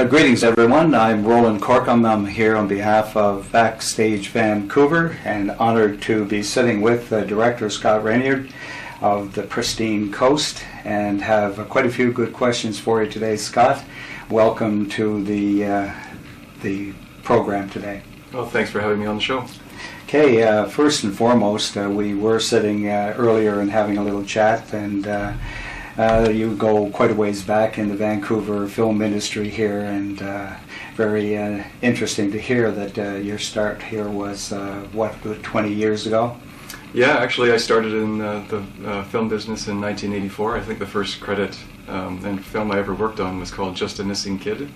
Greetings everyone, I'm Roland Corkum. I'm here on behalf of Backstage-Vancouver and honored to be sitting with Director Scott Reynard of the Pristine Coast and have quite a few good questions for you today. Scott, welcome to the program today. Well, thanks for having me on the show. Okay, first and foremost, we were sitting earlier and having a little chat, and you go quite a ways back in the Vancouver film industry here, and very interesting to hear that your start here was, 20 years ago? Yeah, actually I started in the film business in 1984. I think the first credit and film I ever worked on was called Just a Missing Kid.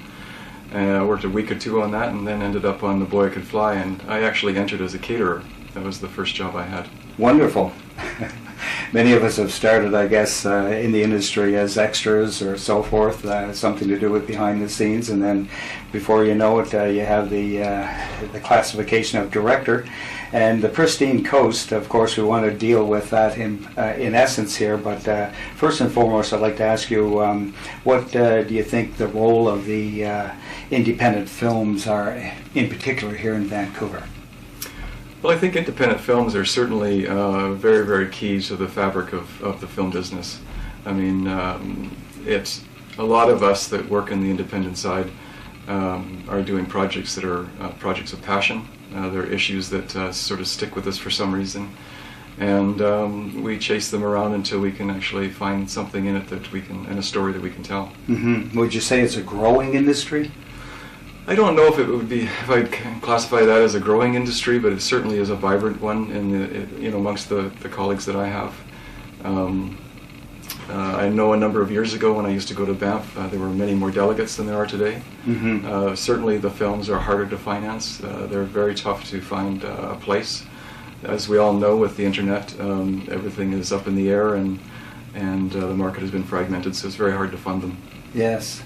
I worked a week or two on that and then ended up on The Boy I Could Fly, and I actually entered as a caterer. That was the first job I had. Wonderful. Many of us have started, I guess, in the industry as extras or so forth, something to do with behind the scenes, and then before you know it, you have the classification of director. And the Pristine Coast, of course, we want to deal with that in essence here, but first and foremost, I'd like to ask you, what do you think the role of the independent films are, in particular here in Vancouver? Well, I think independent films are certainly very, very key to the fabric of the film business. I mean, it's a lot of us that work in the independent side are doing projects that are projects of passion. There are issues that sort of stick with us for some reason, and we chase them around until we can actually find something in it that we can, and a story that we can tell. Mm-hmm. Would you say it's a growing industry? I don't know if it would be, if I'd classify that as a growing industry, but it certainly is a vibrant one in amongst the colleagues that I have. I know a number of years ago when I used to go to Banff, there were many more delegates than there are today. Mm-hmm. Certainly the films are harder to finance. They're very tough to find a place. As we all know, with the internet, everything is up in the air, and the market has been fragmented, so it's very hard to fund them. Yes.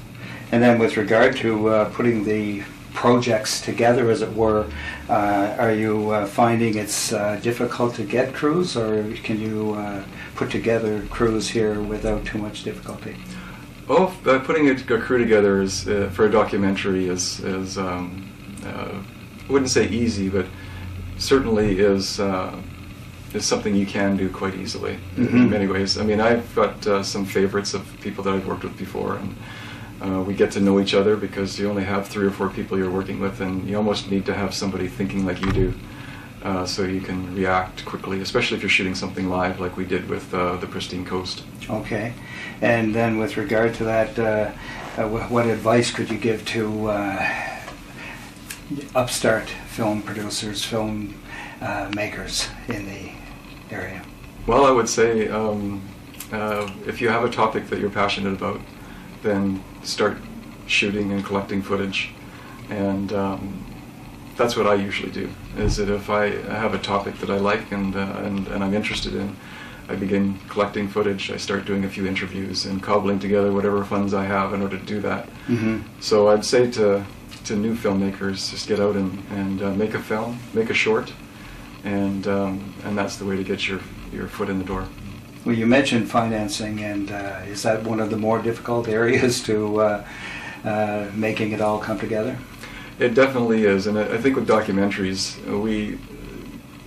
And then with regard to putting the projects together, as it were, are you finding it's difficult to get crews, or can you put together crews here without too much difficulty? Oh, putting a crew together is for a documentary is I wouldn't say easy, but certainly is something you can do quite easily. Mm-hmm. In many ways. I mean, I've got some favorites of people that I've worked with before, and we get to know each other because you only have 3 or 4 people you're working with, and you almost need to have somebody thinking like you do, so you can react quickly, especially if you're shooting something live like we did with the Pristine Coast. Okay. And then with regard to that, what advice could you give to upstart film producers, film makers in the area? Well, I would say if you have a topic that you're passionate about, then start shooting and collecting footage, and that's what I usually do. Is that if I have a topic that I like and I'm interested in, I begin collecting footage. I start doing a few interviews and cobbling together whatever funds I have in order to do that. Mm-hmm. So I'd say to new filmmakers, just get out and make a film, make a short, and that's the way to get your foot in the door. Well, you mentioned financing, and is that one of the more difficult areas to making it all come together? It definitely is, and I think with documentaries,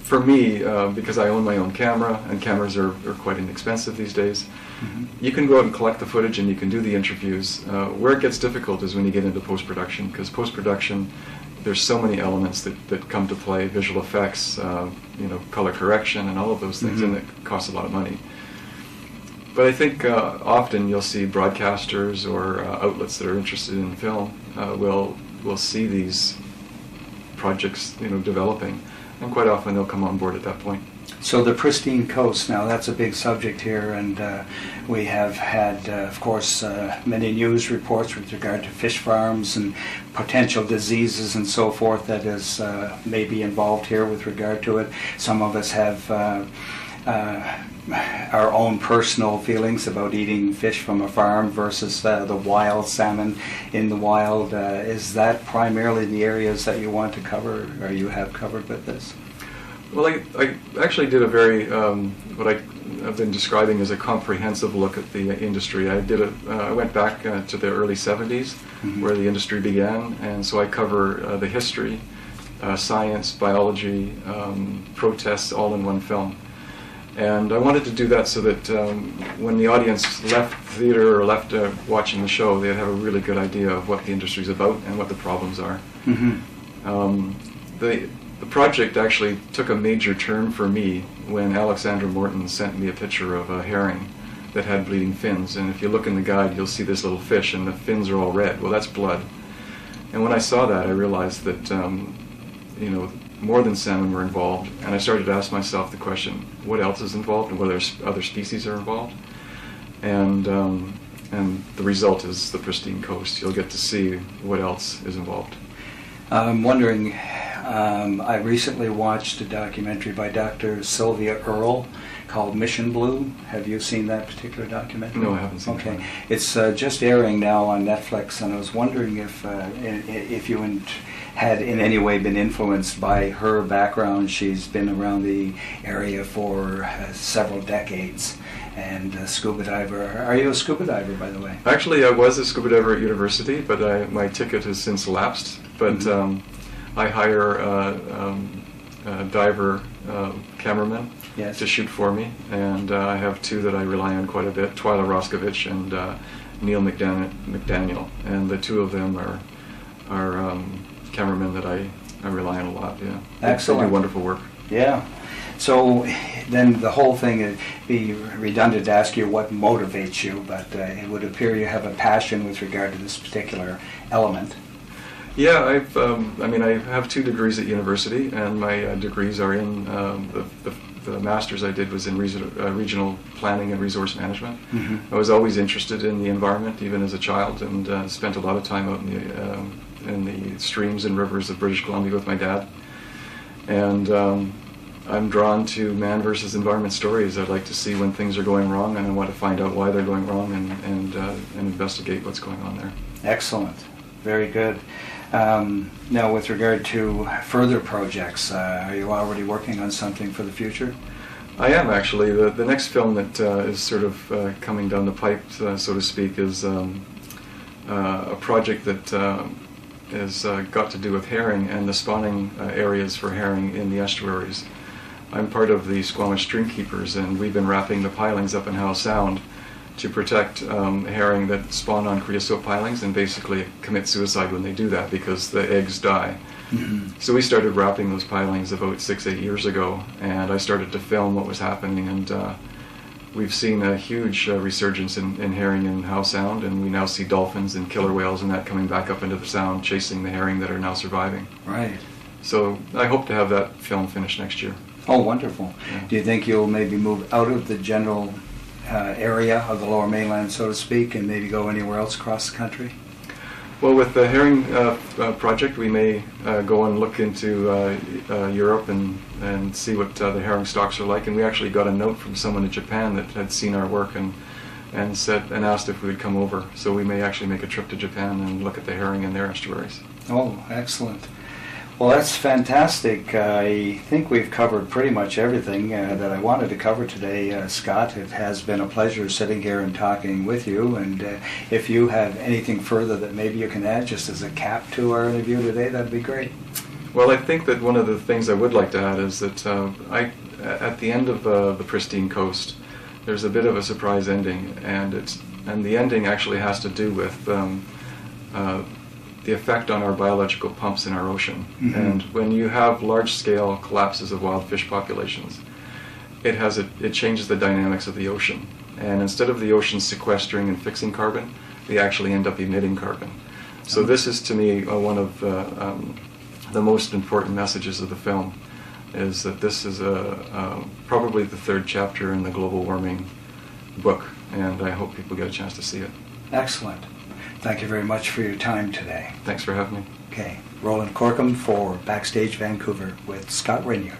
for me, because I own my own camera, and cameras are quite inexpensive these days, mm-hmm. You can go out and collect the footage and you can do the interviews. Where it gets difficult is when you get into post-production, because post-production, there's so many elements that come to play, visual effects, color correction, and all of those things, mm-hmm. and it costs a lot of money. But I think often you'll see broadcasters or outlets that are interested in film will see these projects developing, and quite often they'll come on board at that point. So the Pristine Coast, now that's a big subject here, and we have had, of course, many news reports with regard to fish farms and potential diseases and so forth that is maybe involved here with regard to it. Some of us have our own personal feelings about eating fish from a farm versus the wild salmon in the wild. Is that primarily the areas that you want to cover, or you have covered with this? Well, I actually did a very, what I've been describing as a comprehensive look at the industry. I went back to the early 70s, where the industry began, and so I cover the history, science, biology, protests, all in one film. And I wanted to do that so that when the audience left the theater or left watching the show, they'd have a really good idea of what the industry's about and what the problems are. The project actually took a major turn for me when Alexandra Morton sent me a picture of a herring that had bleeding fins. And if you look in the guide, you'll see this little fish, and the fins are all red. Well, that's blood. And when I saw that, I realized that more than salmon were involved, and I started to ask myself the question: what else is involved, and whether other species are involved? And the result is the pristine coast. You'll get to see what else is involved. I'm wondering. I recently watched a documentary by Dr. Sylvia Earle called Mission Blue. Have you seen that particular documentary? No, I haven't seen it. Okay. It's just airing now on Netflix, and I was wondering if you had in any way been influenced by her background. She's been around the area for several decades, and a scuba diver. Are you a scuba diver, by the way? Actually, I was a scuba diver at university, but my ticket has since lapsed. But I hire diver cameramen to shoot for me, and I have two that I rely on quite a bit, Twyla Roskovich and Neil McDaniel, and the two of them are cameramen that I rely on a lot. Yeah, excellent. They do wonderful work. Yeah. So then the whole thing, it'd be redundant to ask you what motivates you, but it would appear you have a passion with regard to this particular element. Yeah, I have 2 degrees at university, and my degrees are in the master's I did was in regional planning and resource management. I was always interested in the environment, even as a child, and spent a lot of time out in the streams and rivers of British Columbia with my dad. And I'm drawn to man versus environment stories. I'd like to see when things are going wrong, and I want to find out why they're going wrong and investigate what's going on there. Excellent. Very good. Now, with regard to further projects, are you already working on something for the future? I am, actually. The next film that is sort of coming down the pipe, so to speak, is a project that has got to do with herring and the spawning areas for herring in the estuaries. I'm part of the Squamish Stream Keepers, and we've been wrapping the pilings up in Howe Sound to protect herring that spawn on creosote pilings and basically commit suicide when they do that because the eggs die. So we started wrapping those pilings about 6-8 years ago, and I started to film what was happening, and we've seen a huge resurgence in herring in Howe Sound, and we now see dolphins and killer whales and that coming back up into the sound, chasing the herring that are now surviving. Right. So I hope to have that film finished next year. Oh, wonderful. Yeah. Do you think you'll maybe move out of the general area of the Lower Mainland, so to speak, and maybe go anywhere else across the country? Well, with the herring project, we may go and look into Europe and see what the herring stocks are like. And we actually got a note from someone in Japan that had seen our work and asked if we would come over. So we may actually make a trip to Japan and look at the herring in their estuaries. Oh, excellent. Well, that's fantastic. I think we've covered pretty much everything that I wanted to cover today, Scott. It has been a pleasure sitting here and talking with you. And if you have anything further that maybe you can add just as a cap to our interview today, that'd be great. Well, I think that one of the things I would like to add is that at the end of the Pristine Coast, there's a bit of a surprise ending, and the ending actually has to do with the effect on our biological pumps in our ocean. And when you have large-scale collapses of wild fish populations, it changes the dynamics of the ocean. And instead of the ocean sequestering and fixing carbon, they actually end up emitting carbon. So this is, to me, one of the most important messages of the film, is that this is probably the 3rd chapter in the global warming book, and I hope people get a chance to see it. Excellent. Thank you very much for your time today. Thanks for having me. Okay. Roland Corkum for Backstage Vancouver with Scott Rinyard.